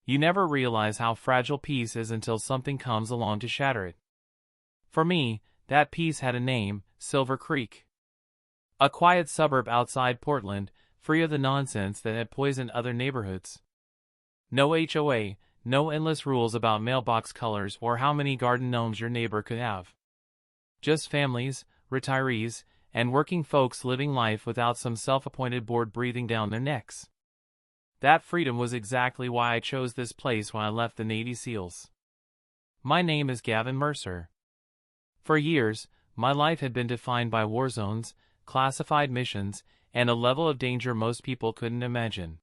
You never realize how fragile peace is until something comes along to shatter it. For me, that peace had a name: Silver Creek. A quiet suburb outside Portland, free of the nonsense that had poisoned other neighborhoods. No HOA, no endless rules about mailbox colors or how many garden gnomes your neighbor could have. Just families, retirees, and working folks living life without some self-appointed board breathing down their necks. That freedom was exactly why I chose this place when I left the Navy SEALs. My name is Gavin Mercer. For years, my life had been defined by war zones, classified missions, and a level of danger most people couldn't imagine.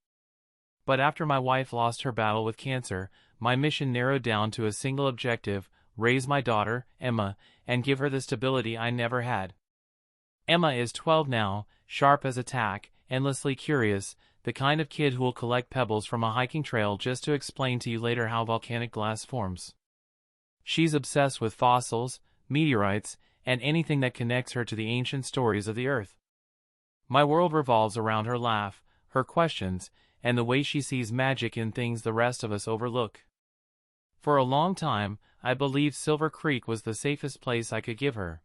But after my wife lost her battle with cancer, my mission narrowed down to a single objective: raise my daughter, Emma, and give her the stability I never had. Emma is 12 now, sharp as a tack, endlessly curious, the kind of kid who will collect pebbles from a hiking trail just to explain to you later how volcanic glass forms. She's obsessed with fossils, meteorites, and anything that connects her to the ancient stories of the Earth. My world revolves around her laugh, her questions, and the way she sees magic in things the rest of us overlook. For a long time, I believed Silver Creek was the safest place I could give her.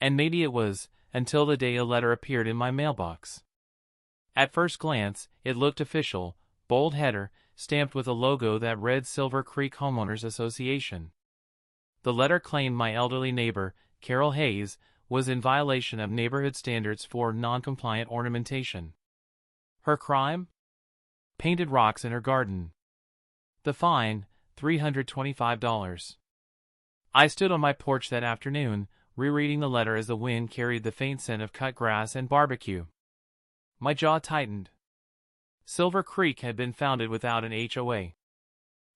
And maybe it was, until the day a letter appeared in my mailbox. At first glance, it looked official: bold header, stamped with a logo that read Silver Creek Homeowners Association. The letter claimed my elderly neighbor, Carol Hayes, was in violation of neighborhood standards for non-compliant ornamentation. Her crime? Painted rocks in her garden. The fine, $325. I stood on my porch that afternoon, rereading the letter as the wind carried the faint scent of cut grass and barbecue. My jaw tightened. Silver Creek had been founded without an HOA.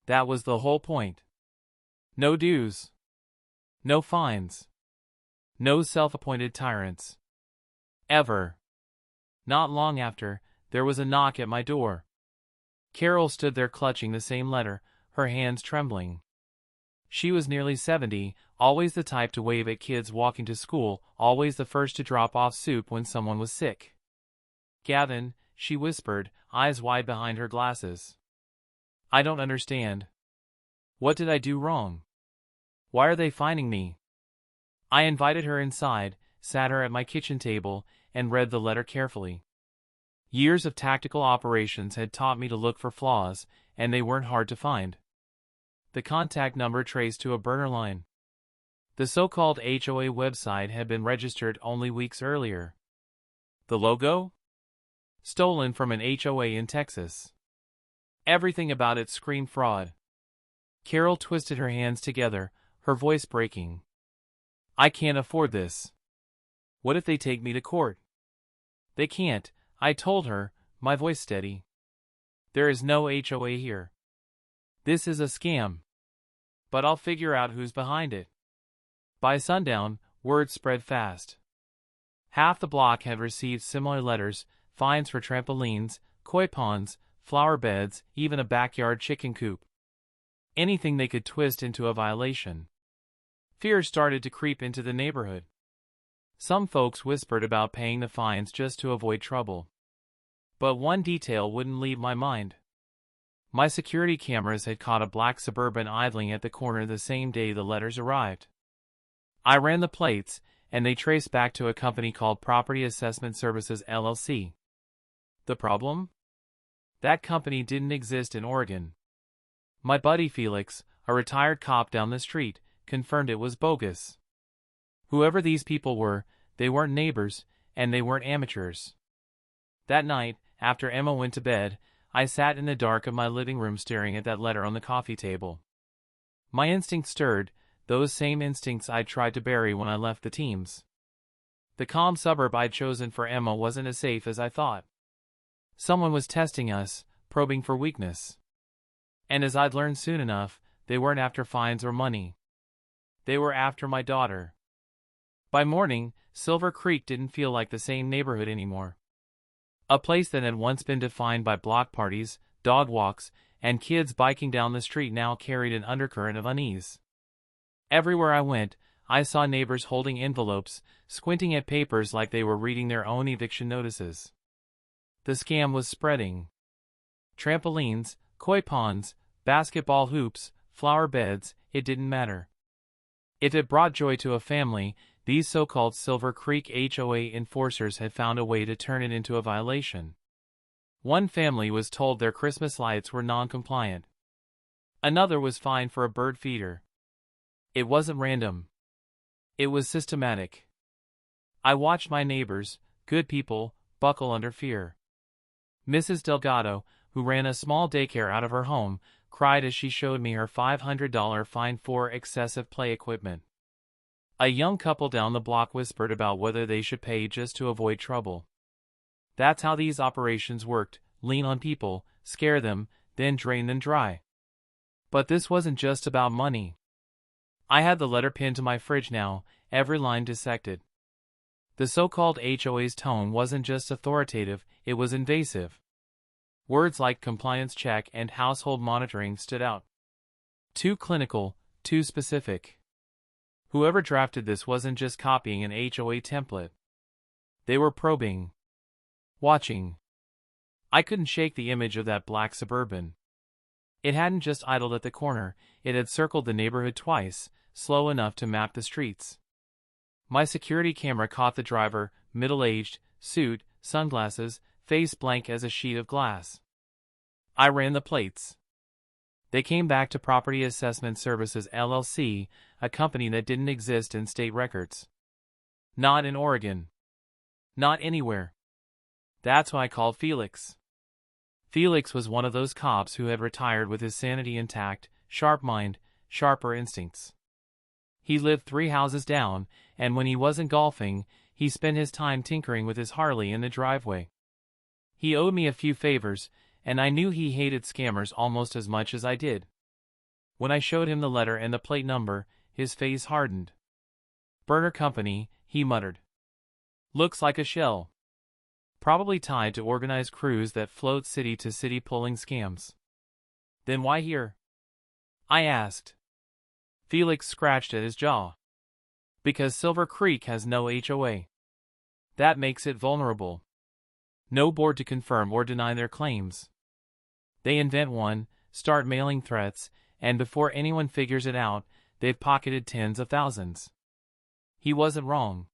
That was the whole point. No dues. No fines. No self-appointed tyrants. Ever. Not long after, there was a knock at my door. Carol stood there clutching the same letter, her hands trembling. She was nearly 70, always the type to wave at kids walking to school, always the first to drop off soup when someone was sick. "Gavin," she whispered, eyes wide behind her glasses. "I don't understand. What did I do wrong? Why are they fining me?" I invited her inside, sat her at my kitchen table, and read the letter carefully. Years of tactical operations had taught me to look for flaws, and they weren't hard to find. The contact number traced to a burner line. The so-called HOA website had been registered only weeks earlier. The logo? Stolen from an HOA in Texas. Everything about it screamed fraud. Carol twisted her hands together, her voice breaking. "I can't afford this. What if they take me to court?" "They can't," I told her, my voice steady. "There is no HOA here. This is a scam. But I'll figure out who's behind it." By sundown, word spread fast. Half the block had received similar letters: fines for trampolines, koi ponds, flower beds, even a backyard chicken coop. Anything they could twist into a violation. Fear started to creep into the neighborhood. Some folks whispered about paying the fines just to avoid trouble. But one detail wouldn't leave my mind. My security cameras had caught a black Suburban idling at the corner the same day the letters arrived. I ran the plates, and they traced back to a company called Property Assessment Services LLC. The problem? That company didn't exist in Oregon. My buddy Felix, a retired cop down the street, confirmed it was bogus. Whoever these people were, they weren't neighbors, and they weren't amateurs. That night, after Emma went to bed, I sat in the dark of my living room staring at that letter on the coffee table. My instincts stirred, those same instincts I'd tried to bury when I left the teams. The calm suburb I'd chosen for Emma wasn't as safe as I thought. Someone was testing us, probing for weakness. And as I'd learned soon enough, they weren't after fines or money. They were after my daughter. By morning, Silver Creek didn't feel like the same neighborhood anymore. A place that had once been defined by block parties, dog walks, and kids biking down the street now carried an undercurrent of unease. Everywhere I went, I saw neighbors holding envelopes, squinting at papers like they were reading their own eviction notices. The scam was spreading. Trampolines, koi ponds, basketball hoops, flower beds, it didn't matter. If it brought joy to a family, these so-called Silver Creek HOA enforcers had found a way to turn it into a violation. One family was told their Christmas lights were non-compliant. Another was fined for a bird feeder. It wasn't random. It was systematic. I watched my neighbors, good people, buckle under fear. Mrs. Delgado, who ran a small daycare out of her home, cried as she showed me her $500 fine for excessive play equipment. A young couple down the block whispered about whether they should pay just to avoid trouble. That's how these operations worked: lean on people, scare them, then drain them dry. But this wasn't just about money. I had the letter pinned to my fridge now, every line dissected. The so-called HOA's tone wasn't just authoritative, it was invasive. Words like compliance check and household monitoring stood out. Too clinical, too specific. Whoever drafted this wasn't just copying an HOA template. They were probing. Watching. I couldn't shake the image of that black Suburban. It hadn't just idled at the corner, it had circled the neighborhood twice, slow enough to map the streets. My security camera caught the driver, middle-aged, suit, sunglasses, face blank as a sheet of glass. I ran the plates. They came back to Property Assessment Services LLC, a company that didn't exist in state records. Not in Oregon. Not anywhere. That's why I called Felix. Felix was one of those cops who had retired with his sanity intact, sharp mind, sharper instincts. He lived 3 houses down, and when he wasn't golfing, he spent his time tinkering with his Harley in the driveway. He owed me a few favors, and I knew he hated scammers almost as much as I did. When I showed him the letter and the plate number, his face hardened. "Burner Company," he muttered. "Looks like a shell. Probably tied to organized crews that float city to city pulling scams." "Then why here?" I asked. Felix scratched at his jaw. "Because Silver Creek has no HOA. That makes it vulnerable. No board to confirm or deny their claims. They invent one, start mailing threats, and before anyone figures it out, they've pocketed tens of thousands." He wasn't wrong.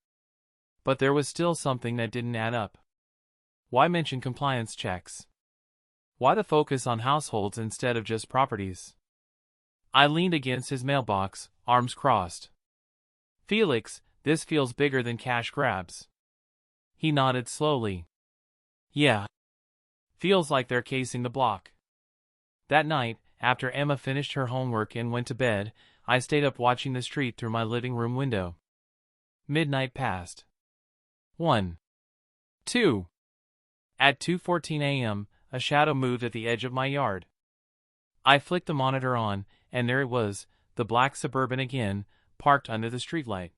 But there was still something that didn't add up. Why mention compliance checks? Why the focus on households instead of just properties? I leaned against his mailbox, arms crossed. "Felix, this feels bigger than cash grabs." He nodded slowly. "Yeah. Feels like they're casing the block." That night, after Emma finished her homework and went to bed, I stayed up watching the street through my living room window. Midnight passed. 1. 2. At 2:14 a.m., a shadow moved at the edge of my yard. I flicked the monitor on, and there it was, the black Suburban again, parked under the streetlight.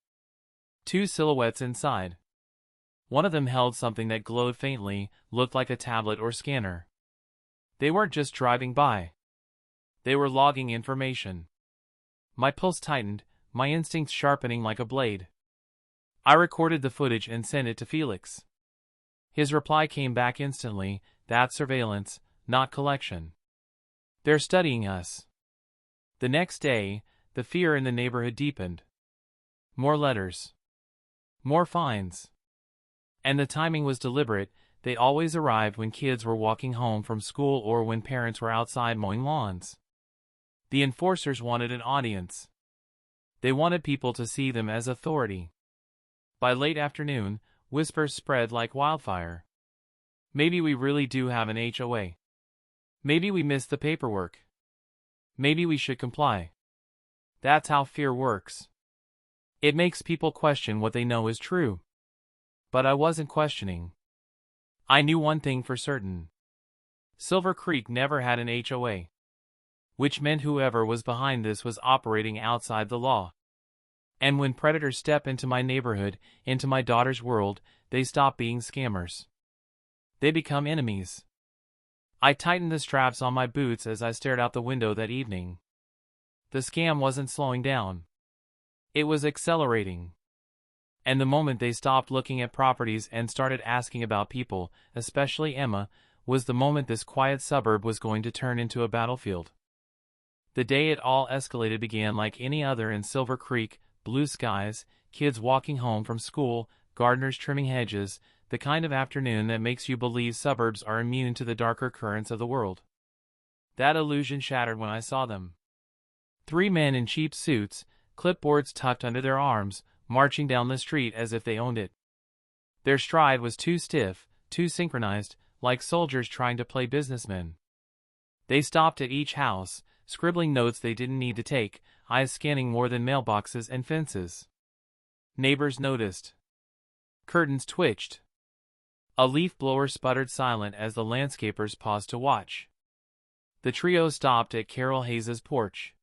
2 silhouettes inside. One of them held something that glowed faintly, looked like a tablet or scanner. They weren't just driving by. They were logging information. My pulse tightened, my instincts sharpening like a blade. I recorded the footage and sent it to Felix. His reply came back instantly: "That's surveillance, not collection. They're studying us." The next day, the fear in the neighborhood deepened. More letters. More fines. And the timing was deliberate. They always arrived when kids were walking home from school or when parents were outside mowing lawns. The enforcers wanted an audience. They wanted people to see them as authority. By late afternoon, whispers spread like wildfire. Maybe we really do have an HOA. Maybe we missed the paperwork. Maybe we should comply. That's how fear works. It makes people question what they know is true. But I wasn't questioning. I knew one thing for certain. Silver Creek never had an HOA. Which meant whoever was behind this was operating outside the law. And when predators step into my neighborhood, into my daughter's world, they stop being scammers. They become enemies. I tightened the straps on my boots as I stared out the window that evening. The scam wasn't slowing down. It was accelerating. And the moment they stopped looking at properties and started asking about people, especially Emma, was the moment this quiet suburb was going to turn into a battlefield. The day it all escalated began like any other in Silver Creek: blue skies, kids walking home from school, gardeners trimming hedges, the kind of afternoon that makes you believe suburbs are immune to the darker currents of the world. That illusion shattered when I saw them. 3 men in cheap suits, clipboards tucked under their arms, marching down the street as if they owned it. Their stride was too stiff, too synchronized, like soldiers trying to play businessmen. They stopped at each house, scribbling notes they didn't need to take, eyes scanning more than mailboxes and fences. Neighbors noticed. Curtains twitched. A leaf blower sputtered silent as the landscapers paused to watch. The trio stopped at Carol Hayes's porch.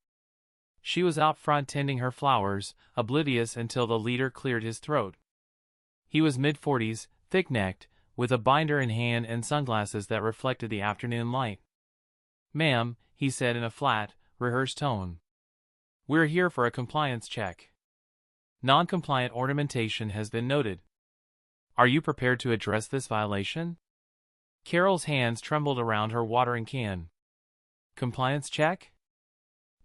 She was out front tending her flowers, oblivious until the leader cleared his throat. He was mid-40s, thick-necked, with a binder in hand and sunglasses that reflected the afternoon light. "Ma'am," he said in a flat, rehearsed tone. "We're here for a compliance check. Non-compliant ornamentation has been noted. Are you prepared to address this violation?" Carol's hands trembled around her watering can. "Compliance check?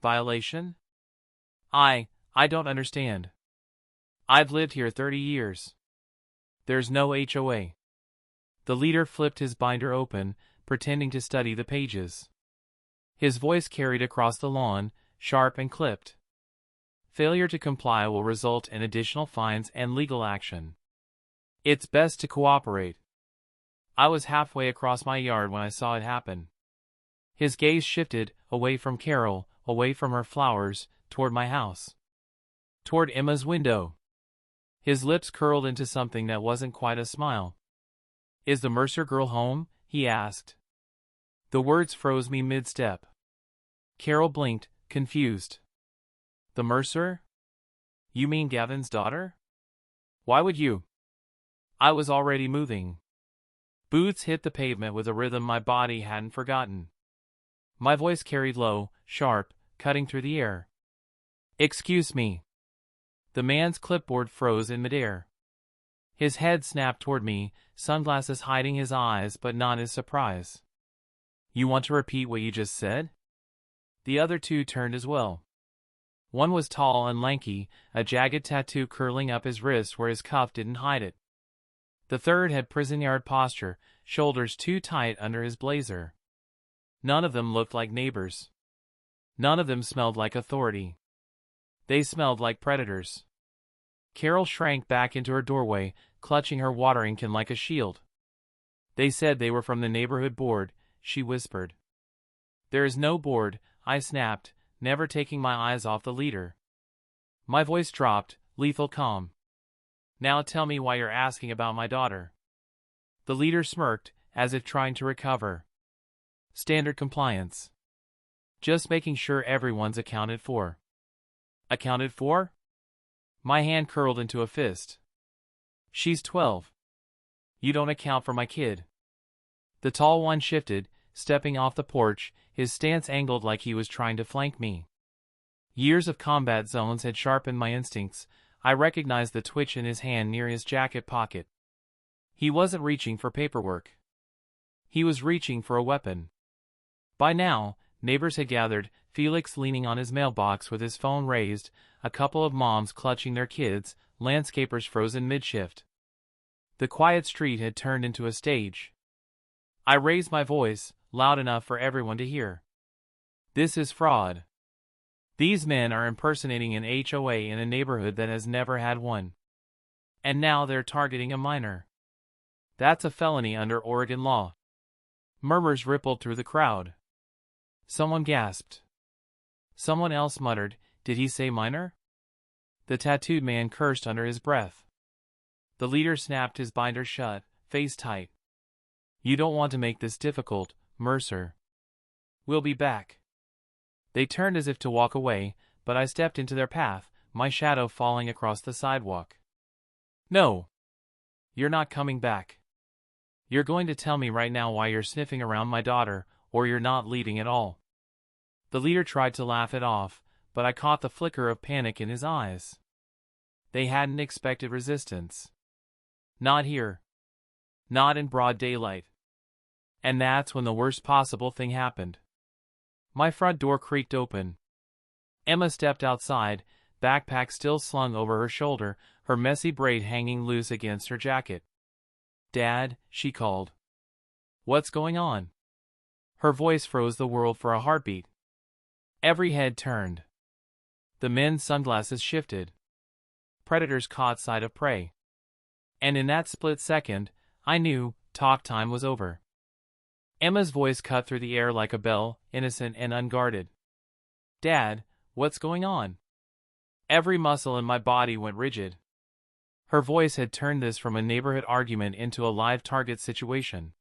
Violation? I don't understand. I've lived here 30 years. There's no HOA. The leader flipped his binder open, pretending to study the pages. His voice carried across the lawn, sharp and clipped. "Failure to comply will result in additional fines and legal action. It's best to cooperate." I was halfway across my yard when I saw it happen. His gaze shifted, away from Carol, away from her flowers, toward my house. Toward Emma's window. His lips curled into something that wasn't quite a smile. "Is the Mercer girl home?" he asked. The words froze me mid-step. Carol blinked, confused. "The Mercer? You mean Gavin's daughter? Why would you?" I was already moving. Boots hit the pavement with a rhythm my body hadn't forgotten. My voice carried low, sharp, cutting through the air. "Excuse me." The man's clipboard froze in midair. His head snapped toward me, sunglasses hiding his eyes but not his surprise. "You want to repeat what you just said?" The other two turned as well. One was tall and lanky, a jagged tattoo curling up his wrist where his cuff didn't hide it. The third had prison yard posture, shoulders too tight under his blazer. None of them looked like neighbors. None of them smelled like authority. They smelled like predators. Carol shrank back into her doorway, clutching her watering can like a shield. "They said they were from the neighborhood board," she whispered. "There is no board," I snapped, never taking my eyes off the leader. My voice dropped, lethal calm. "Now tell me why you're asking about my daughter." The leader smirked, as if trying to recover. "Standard compliance. Just making sure everyone's accounted for." "Accounted for?" My hand curled into a fist. "She's 12. You don't account for my kid." The tall one shifted, stepping off the porch, his stance angled like he was trying to flank me. Years of combat zones had sharpened my instincts. I recognized the twitch in his hand near his jacket pocket. He wasn't reaching for paperwork. He was reaching for a weapon. By now, neighbors had gathered, Felix leaning on his mailbox with his phone raised, a couple of moms clutching their kids, landscapers frozen mid-shift. The quiet street had turned into a stage. I raised my voice, loud enough for everyone to hear. "This is fraud. These men are impersonating an HOA in a neighborhood that has never had one. And now they're targeting a minor. That's a felony under Oregon law." Murmurs rippled through the crowd. Someone gasped. Someone else muttered, "Did he say minor?" The tattooed man cursed under his breath. The leader snapped his binder shut, face tight. "You don't want to make this difficult, Mercer. We'll be back." They turned as if to walk away, but I stepped into their path, my shadow falling across the sidewalk. "No. You're not coming back. You're going to tell me right now why you're sniffing around my daughter, or you're not leaving at all." The leader tried to laugh it off, but I caught the flicker of panic in his eyes. They hadn't expected resistance. Not here. Not in broad daylight. And that's when the worst possible thing happened. My front door creaked open. Emma stepped outside, backpack still slung over her shoulder, her messy braid hanging loose against her jacket. "Dad," she called. "What's going on?" Her voice froze the world for a heartbeat. Every head turned. The men's sunglasses shifted. Predators caught sight of prey. And in that split second, I knew talk time was over. Emma's voice cut through the air like a bell, innocent and unguarded. "Dad, what's going on?" Every muscle in my body went rigid. Her voice had turned this from a neighborhood argument into a live target situation.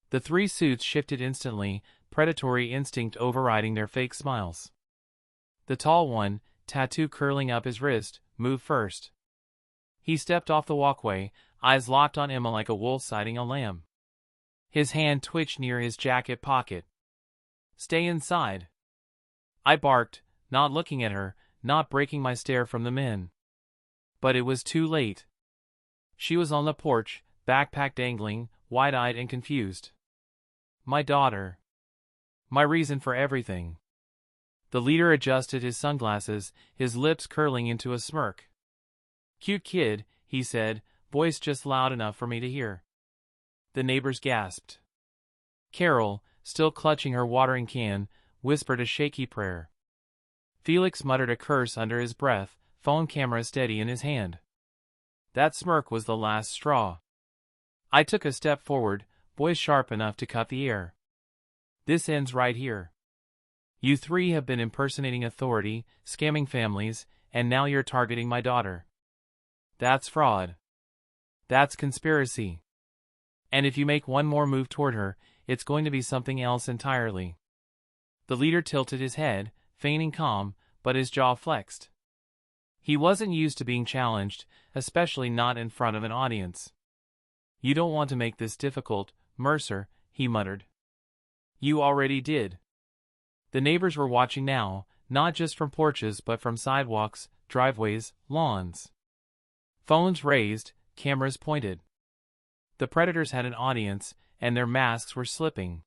The three suits shifted instantly, predatory instinct overriding their fake smiles. The tall one, tattoo curling up his wrist, moved first. He stepped off the walkway, eyes locked on Emma like a wolf sighting a lamb. His hand twitched near his jacket pocket. "Stay inside." I barked, not looking at her, not breaking my stare from the men. But it was too late. She was on the porch, backpack dangling, wide-eyed and confused. My daughter. My reason for everything. The leader adjusted his sunglasses, his lips curling into a smirk. "Cute kid," he said, voice just loud enough for me to hear. The neighbors gasped. Carol, still clutching her watering can, whispered a shaky prayer. Felix muttered a curse under his breath, phone camera steady in his hand. That smirk was the last straw. I took a step forward, voice sharp enough to cut the air. "This ends right here. You three have been impersonating authority, scamming families, and now you're targeting my daughter. That's fraud. That's conspiracy. And if you make one more move toward her, it's going to be something else entirely." The leader tilted his head, feigning calm, but his jaw flexed. He wasn't used to being challenged, especially not in front of an audience. "You don't want to make this difficult, Mercer," he muttered. "You already did." The neighbors were watching now, not just from porches but from sidewalks, driveways, lawns. Phones raised, cameras pointed. The predators had an audience, and their masks were slipping.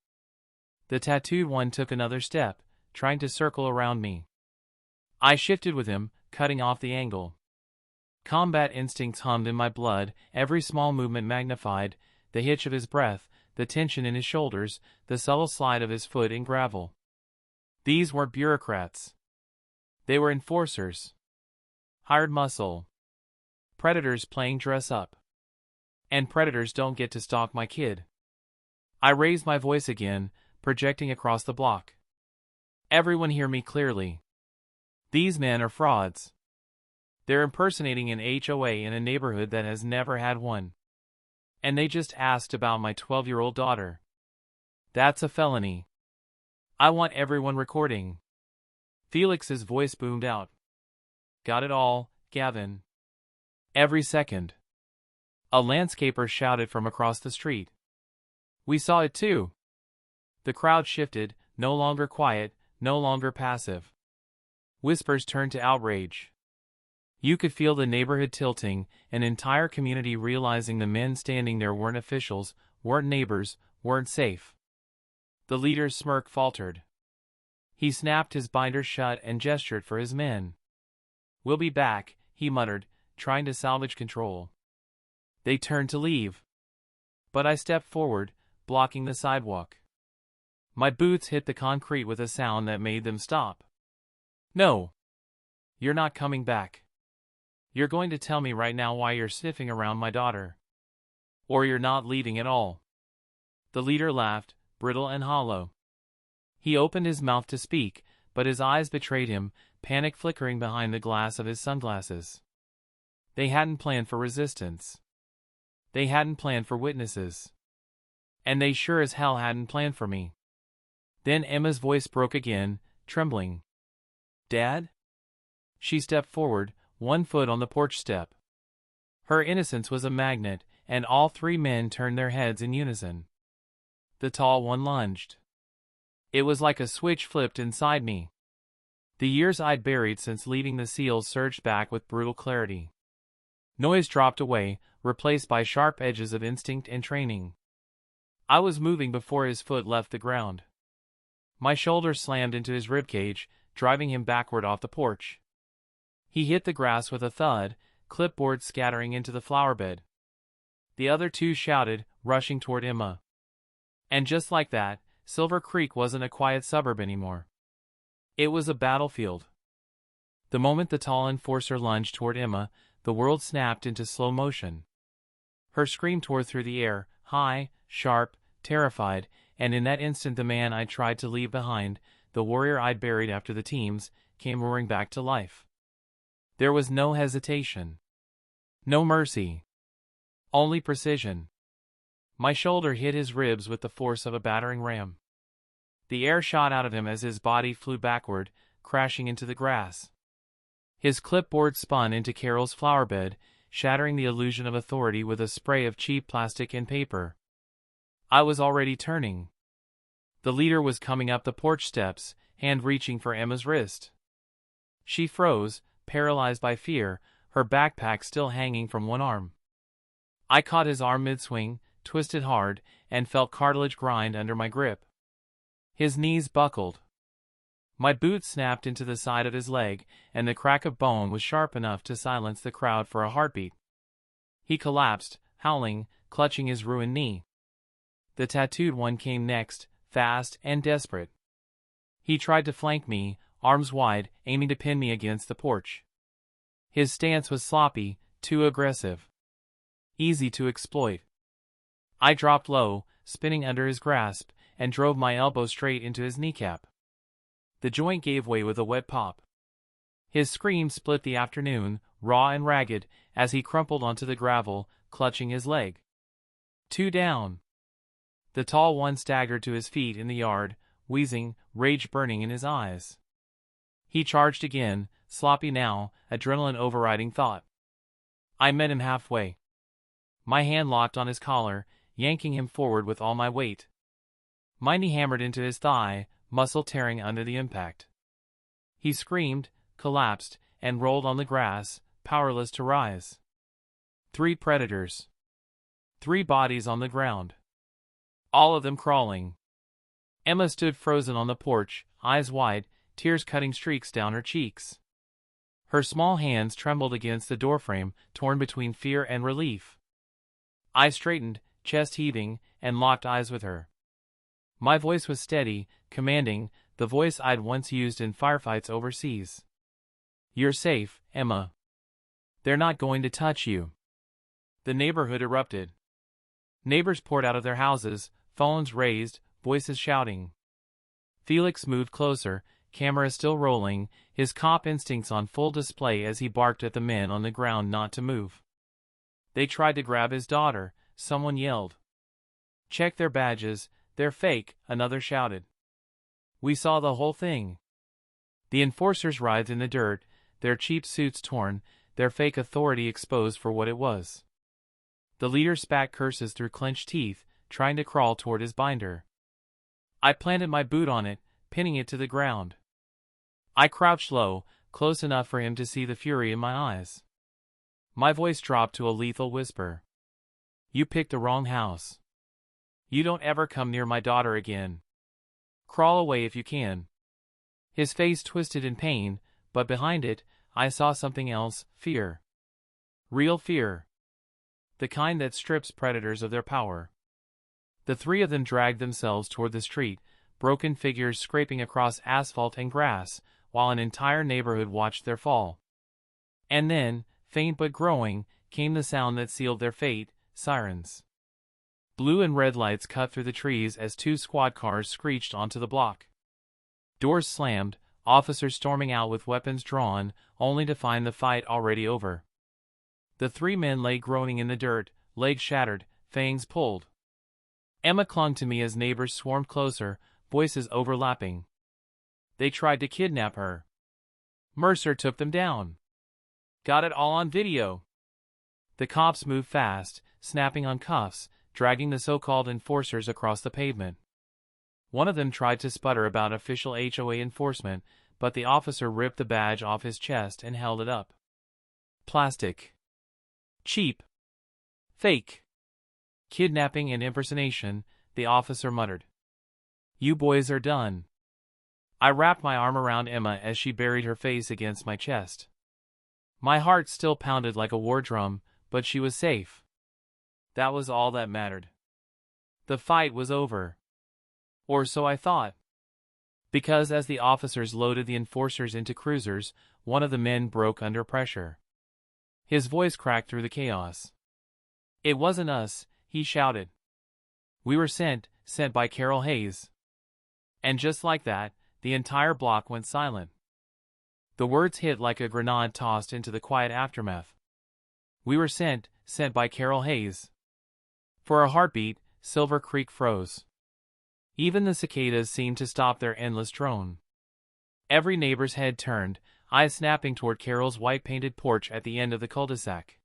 The tattooed one took another step, trying to circle around me. I shifted with him, cutting off the angle. Combat instincts hummed in my blood, every small movement magnified, the hitch of his breath, the tension in his shoulders, the subtle slide of his foot in gravel. These weren't bureaucrats. They were enforcers. Hired muscle. Predators playing dress up. And predators don't get to stalk my kid. I raised my voice again, projecting across the block. "Everyone hear me clearly. These men are frauds. They're impersonating an HOA in a neighborhood that has never had one. And they just asked about my 12-year-old daughter. That's a felony. I want everyone recording." Felix's voice boomed out. "Got it all, Gavin." Every second. A landscaper shouted from across the street. "We saw it too." The crowd shifted, no longer quiet, no longer passive. Whispers turned to outrage. You could feel the neighborhood tilting, an entire community realizing the men standing there weren't officials, weren't neighbors, weren't safe. The leader's smirk faltered. He snapped his binder shut and gestured for his men. "We'll be back," he muttered, trying to salvage control. They turned to leave. But I stepped forward, blocking the sidewalk. My boots hit the concrete with a sound that made them stop. "No. You're not coming back. You're going to tell me right now why you're sniffing around my daughter. Or you're not leaving at all." The leader laughed, brittle and hollow. He opened his mouth to speak, but his eyes betrayed him, panic flickering behind the glass of his sunglasses. They hadn't planned for resistance. They hadn't planned for witnesses. And they sure as hell hadn't planned for me. Then Emma's voice broke again, trembling. "Dad?" She stepped forward, one foot on the porch step. Her innocence was a magnet, and all three men turned their heads in unison. The tall one lunged. It was like a switch flipped inside me. The years I'd buried since leaving the SEALs surged back with brutal clarity. Noise dropped away, replaced by sharp edges of instinct and training. I was moving before his foot left the ground. My shoulder slammed into his ribcage, driving him backward off the porch. He hit the grass with a thud, clipboard scattering into the flower bed. The other two shouted, rushing toward Emma. And just like that, Silver Creek wasn't a quiet suburb anymore. It was a battlefield. The moment the tall enforcer lunged toward Emma, the world snapped into slow motion. Her scream tore through the air, high, sharp, terrified, and in that instant the man I'd tried to leave behind, the warrior I'd buried after the teams, came roaring back to life. There was no hesitation. No mercy. Only precision. My shoulder hit his ribs with the force of a battering ram. The air shot out of him as his body flew backward, crashing into the grass. His clipboard spun into Carol's flower bed, shattering the illusion of authority with a spray of cheap plastic and paper. I was already turning. The leader was coming up the porch steps, hand reaching for Emma's wrist. She froze, paralyzed by fear, her backpack still hanging from one arm. I caught his arm mid-swing, twisted hard, and felt cartilage grind under my grip. His knees buckled. My boot snapped into the side of his leg, and the crack of bone was sharp enough to silence the crowd for a heartbeat. He collapsed, howling, clutching his ruined knee. The tattooed one came next, fast and desperate. He tried to flank me, arms wide, aiming to pin me against the porch. His stance was sloppy, too aggressive. Easy to exploit. I dropped low, spinning under his grasp, and drove my elbow straight into his kneecap. The joint gave way with a wet pop. His scream split the afternoon, raw and ragged, as he crumpled onto the gravel, clutching his leg. 2 down. The tall one staggered to his feet in the yard, wheezing, rage burning in his eyes. He charged again, sloppy now, adrenaline overriding thought. I met him halfway. My hand locked on his collar, yanking him forward with all my weight. My knee hammered into his thigh, muscle tearing under the impact. He screamed, collapsed, and rolled on the grass, powerless to rise. 3 predators. 3 bodies on the ground. All of them crawling. Emma stood frozen on the porch, eyes wide, tears cutting streaks down her cheeks. Her small hands trembled against the doorframe, torn between fear and relief. I straightened, chest heaving, and locked eyes with her. My voice was steady, commanding, the voice I'd once used in firefights overseas. You're safe, Emma. They're not going to touch you. The neighborhood erupted. Neighbors poured out of their houses, phones raised, voices shouting. Felix moved closer, camera still rolling, his cop instincts on full display as he barked at the men on the ground not to move. They tried to grab his daughter, someone yelled. Check their badges, they're fake, another shouted. We saw the whole thing. The enforcers writhed in the dirt, their cheap suits torn, their fake authority exposed for what it was. The leader spat curses through clenched teeth, trying to crawl toward his binder. I planted my boot on it, pinning it to the ground. I crouched low, close enough for him to see the fury in my eyes. My voice dropped to a lethal whisper. You picked the wrong house. You don't ever come near my daughter again. Crawl away if you can. His face twisted in pain, but behind it, I saw something else, fear. Real fear. The kind that strips predators of their power. The 3 of them dragged themselves toward the street, broken figures scraping across asphalt and grass, while an entire neighborhood watched their fall. And then, faint but growing, came the sound that sealed their fate, sirens. Blue and red lights cut through the trees as 2 squad cars screeched onto the block. Doors slammed, officers storming out with weapons drawn, only to find the fight already over. The 3 men lay groaning in the dirt, legs shattered, fangs pulled. Emma clung to me as neighbors swarmed closer, voices overlapping. They tried to kidnap her. Mercer took them down. Got it all on video. The cops moved fast, snapping on cuffs, dragging the so-called enforcers across the pavement. One of them tried to sputter about official HOA enforcement, but the officer ripped the badge off his chest and held it up. Plastic. Cheap. Fake. Kidnapping and impersonation, the officer muttered. You boys are done. I wrapped my arm around Emma as she buried her face against my chest. My heart still pounded like a war drum, but she was safe. That was all that mattered. The fight was over. Or so I thought. Because as the officers loaded the enforcers into cruisers, one of the men broke under pressure. His voice cracked through the chaos. "It wasn't us," he shouted. "We were sent by Carol Hayes." And just like that, the entire block went silent. The words hit like a grenade tossed into the quiet aftermath. "We were sent by Carol Hayes." For a heartbeat, Silver Creek froze. Even the cicadas seemed to stop their endless drone. Every neighbor's head turned, eyes snapping toward Carol's white-painted porch at the end of the cul-de-sac.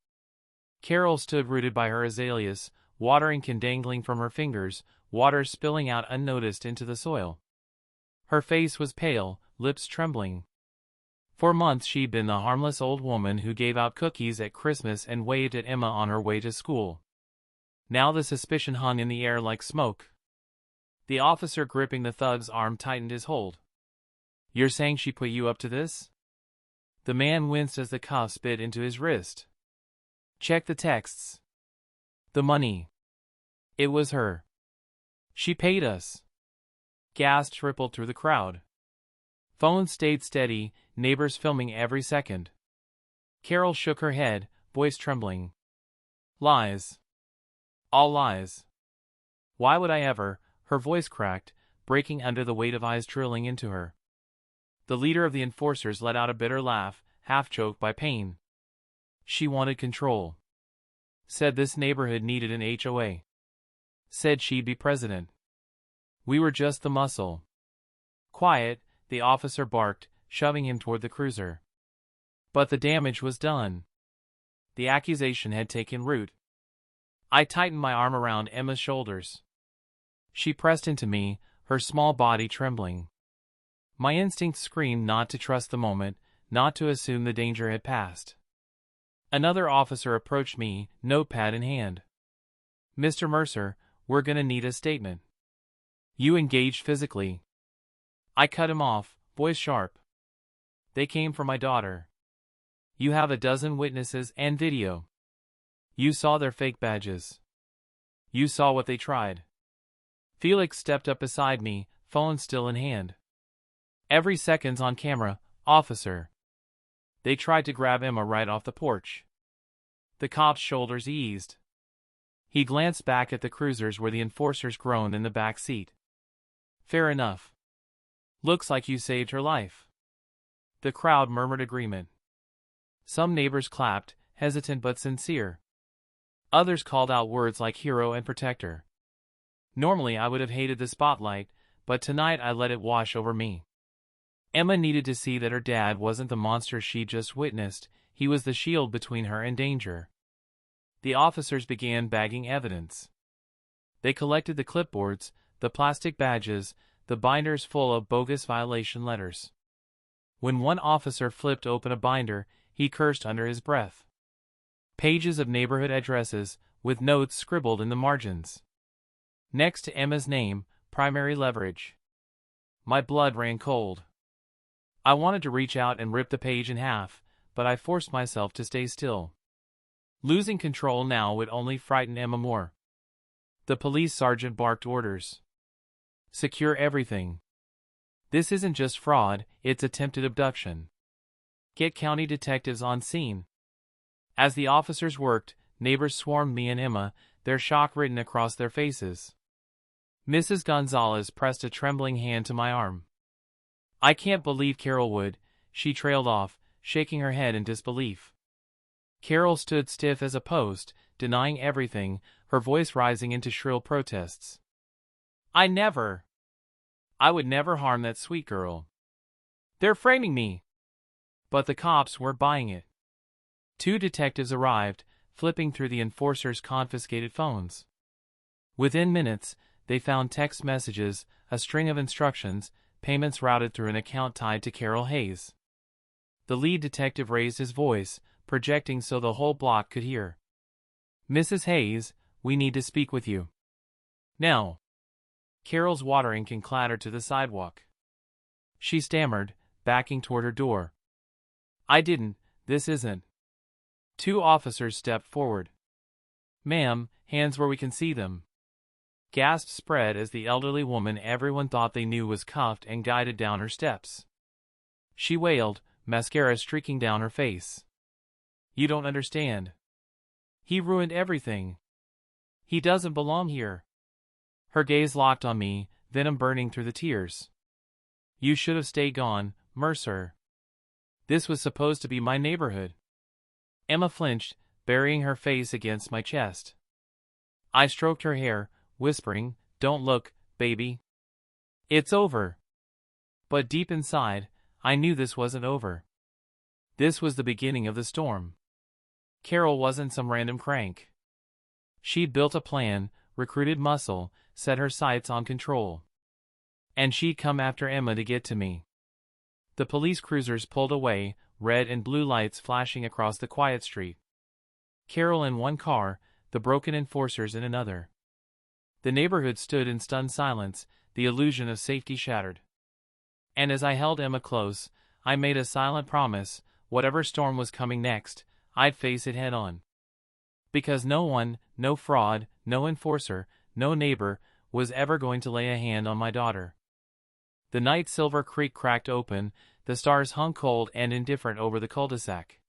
Carol stood rooted by her azaleas, watering can dangling from her fingers, water spilling out unnoticed into the soil. Her face was pale, lips trembling. For months she'd been the harmless old woman who gave out cookies at Christmas and waved at Emma on her way to school. Now the suspicion hung in the air like smoke. The officer gripping the thug's arm tightened his hold. "You're saying she put you up to this?" The man winced as the cuffs bit into his wrist. "Check the texts. The money. It was her. She paid us." Gasps rippled through the crowd. Phones stayed steady, neighbors filming every second. Carol shook her head, voice trembling. "Lies. All lies. Why would I ever?" Her voice cracked, breaking under the weight of eyes drilling into her. The leader of the enforcers let out a bitter laugh, half choked by pain. "She wanted control. Said this neighborhood needed an HOA. Said she'd be president. We were just the muscle." "Quiet," the officer barked, shoving him toward the cruiser. But the damage was done. The accusation had taken root. I tightened my arm around Emma's shoulders. She pressed into me, her small body trembling. My instinct screamed not to trust the moment, not to assume the danger had passed. Another officer approached me, notepad in hand. "Mr. Mercer, we're gonna need a statement." "You engaged physically." I cut him off, voice sharp. "They came for my daughter. You have a dozen witnesses and video. You saw their fake badges. You saw what they tried." Felix stepped up beside me, phone still in hand. "Every second's on camera, officer. They tried to grab Emma right off the porch." The cop's shoulders eased. He glanced back at the cruisers where the enforcers groaned in the back seat. "Fair enough. Looks like you saved her life." The crowd murmured agreement. Some neighbors clapped, hesitant but sincere. Others called out words like hero and protector. Normally I would have hated the spotlight, but tonight I let it wash over me. Emma needed to see that her dad wasn't the monster she'd just witnessed, he was the shield between her and danger. The officers began bagging evidence. They collected the clipboards, the plastic badges, the binders full of bogus violation letters. When one officer flipped open a binder, he cursed under his breath. Pages of neighborhood addresses, with notes scribbled in the margins. Next to Emma's name, primary leverage. My blood ran cold. I wanted to reach out and rip the page in half, but I forced myself to stay still. Losing control now would only frighten Emma more. The police sergeant barked orders. "Secure everything. This isn't just fraud, it's attempted abduction. Get county detectives on scene." As the officers worked, neighbors swarmed me and Emma, their shock written across their faces. Mrs. Gonzalez pressed a trembling hand to my arm. "I can't believe Carol would," she trailed off, shaking her head in disbelief. Carol stood stiff as a post, denying everything, her voice rising into shrill protests. I would never harm that sweet girl. They're framing me." But the cops weren't buying it. 2 detectives arrived, flipping through the enforcers' confiscated phones. Within minutes, they found text messages, a string of instructions, payments routed through an account tied to Carol Hayes. The lead detective raised his voice, projecting so the whole block could hear. "Mrs. Hayes, we need to speak with you. Now." Carol's watering can clattered to the sidewalk. she stammered, backing toward her door. I didn't, this isn't. Two officers stepped forward. Ma'am, hands where we can see them. Gasps spread as the elderly woman everyone thought they knew was cuffed and guided down her steps. She wailed, mascara streaking down her face. You don't understand. He ruined everything. He doesn't belong here. Her gaze locked on me, venom burning through the tears. You should have stayed gone, Mercer. This was supposed to be my neighborhood. Emma flinched, burying her face against my chest. I stroked her hair, whispering, Don't look, baby. It's over. But deep inside, I knew this wasn't over. This was the beginning of the storm. Carol wasn't some random crank. She'd built a plan, recruited muscle, set her sights on control. And she'd come after Emma to get to me. The police cruisers pulled away, red and blue lights flashing across the quiet street. Carol in one car, the broken enforcers in another. The neighborhood stood in stunned silence, the illusion of safety shattered. And as I held Emma close, I made a silent promise, whatever storm was coming next, I'd face it head on. Because no one, no fraud, no enforcer, no neighbor, was ever going to lay a hand on my daughter. The night Silver Creek cracked open, the stars hung cold and indifferent over the cul-de-sac.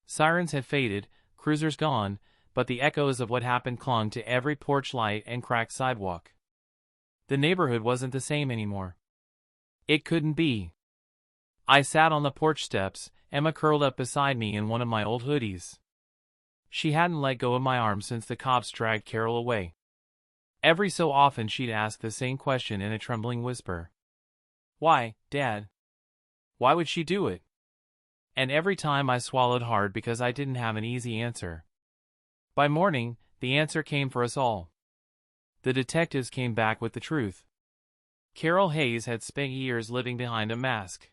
Sirens had faded, cruisers gone, but the echoes of what happened clung to every porch light and cracked sidewalk. The neighborhood wasn't the same anymore. It couldn't be. I sat on the porch steps, Emma curled up beside me in one of my old hoodies. She hadn't let go of my arm since the cops dragged Carol away. Every so often she'd ask the same question in a trembling whisper. Why, Dad? Why would she do it? And every time I swallowed hard because I didn't have an easy answer. By morning, the answer came for us all. The detectives came back with the truth. Carol Hayes had spent years living behind a mask.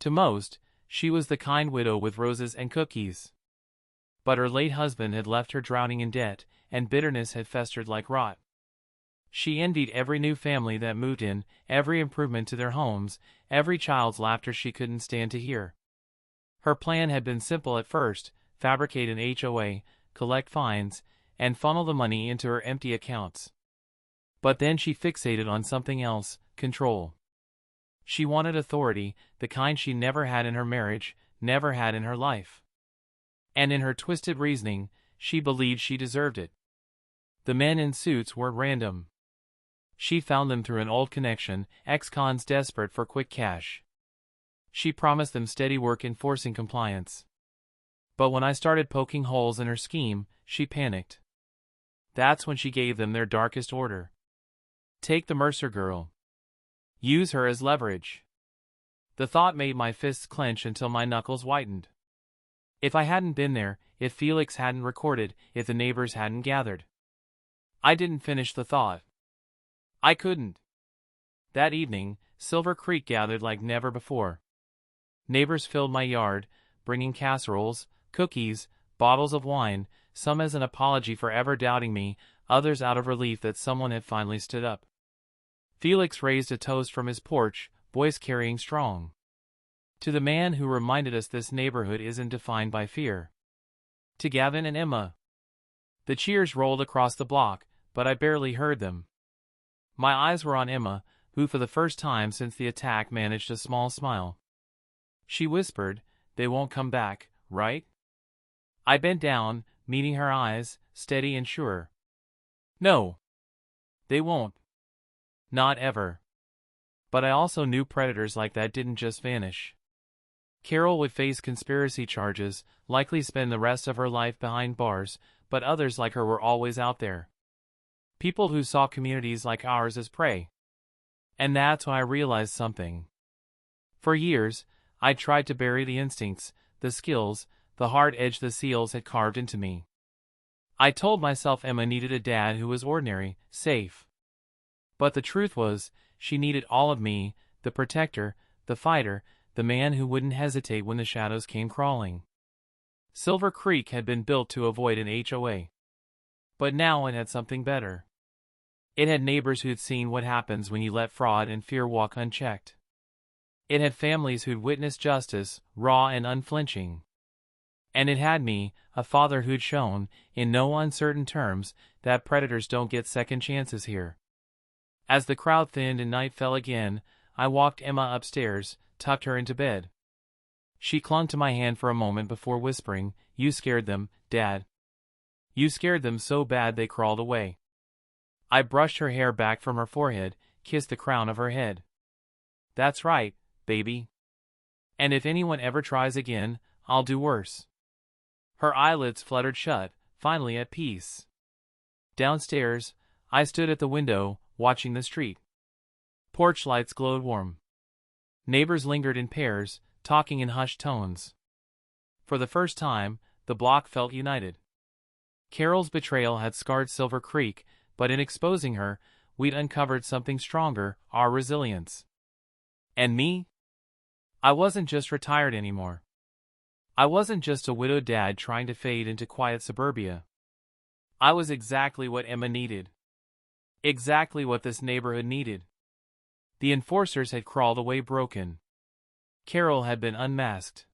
To most, she was the kind widow with roses and cookies. But her late husband had left her drowning in debt, and bitterness had festered like rot. She envied every new family that moved in, every improvement to their homes, every child's laughter she couldn't stand to hear. Her plan had been simple at first: fabricate an HOA, collect fines, and funnel the money into her empty accounts. But then she fixated on something else: control. She wanted authority, the kind she never had in her marriage, never had in her life. And in her twisted reasoning, she believed she deserved it. The men in suits weren't random. She found them through an old connection, ex-cons desperate for quick cash. She promised them steady work enforcing compliance. But when I started poking holes in her scheme, she panicked. That's when she gave them their darkest order. Take the Mercer girl. Use her as leverage. The thought made my fists clench until my knuckles whitened. If I hadn't been there, if Felix hadn't recorded, if the neighbors hadn't gathered. I didn't finish the thought. I couldn't. That evening, Silver Creek gathered like never before. Neighbors filled my yard, bringing casseroles, cookies, bottles of wine, some as an apology for ever doubting me, others out of relief that someone had finally stood up. Felix raised a toast from his porch, voice carrying strong. To the man who reminded us this neighborhood isn't defined by fear. To Gavin and Emma. The cheers rolled across the block, but I barely heard them. My eyes were on Emma, who for the first time since the attack managed a small smile. She whispered, They won't come back, right? I bent down, meeting her eyes, steady and sure. No. They won't. Not ever. But I also knew predators like that didn't just vanish. Carol would face conspiracy charges, likely spend the rest of her life behind bars, but others like her were always out there. People who saw communities like ours as prey. And that's when I realized something. For years, I'd tried to bury the instincts, the skills, the hard edge the seals had carved into me. I told myself Emma needed a dad who was ordinary, safe. But the truth was, she needed all of me, the protector, the fighter, the man who wouldn't hesitate when the shadows came crawling. Silver Creek had been built to avoid an HOA. But now it had something better. It had neighbors who'd seen what happens when you let fraud and fear walk unchecked. It had families who'd witnessed justice, raw and unflinching. And it had me, a father who'd shown, in no uncertain terms, that predators don't get second chances here. As the crowd thinned and night fell again, I walked Emma upstairs, tucked her into bed. She clung to my hand for a moment before whispering, "You scared them, Dad. You scared them so bad they crawled away." I brushed her hair back from her forehead, kissed the crown of her head. "That's right, baby. And if anyone ever tries again, I'll do worse." Her eyelids fluttered shut, finally at peace. Downstairs, I stood at the window, watching the street. Porch lights glowed warm. Neighbors lingered in pairs, talking in hushed tones. For the first time, the block felt united. Carol's betrayal had scarred Silver Creek, but in exposing her, we'd uncovered something stronger, our resilience. And me? I wasn't just retired anymore. I wasn't just a widowed dad trying to fade into quiet suburbia. I was exactly what Emma needed. Exactly what this neighborhood needed. The enforcers had crawled away broken. Carol had been unmasked.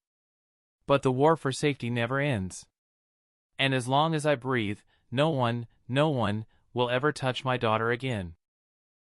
But the war for safety never ends. And as long as I breathe, no one will ever touch my daughter again.